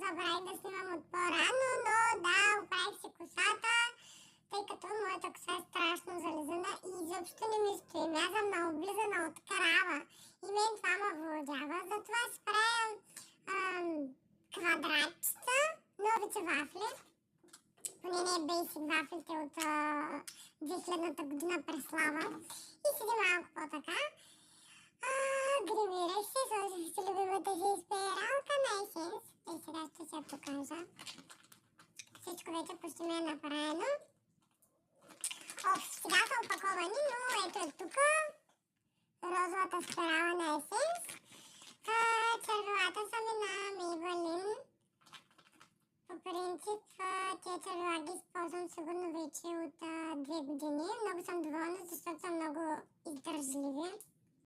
забравих да снимам от по-рано, но да, оправих си косата, тъй като моята коса е страшно зализана и изобщо не ми стои. Аз съм много облизана от крава и мен това ме владява. Затова си правя квадратчета, новите вафли. Поне не бейсик вафлите от 2000-та година преслава. И седи малко по-така. Гримирах се, сложих си любимата си спиралка на Essence. И сега ще се я покажа. Всичко вече почти ми е направено. Сега са опаковани, но ето е тук розовата спирала на Essence. Червилата са ми на Maybelline. По принцип, тези червила ги използвам сигурно вече от 2 години. Много съм доволна, защото са много издържливи.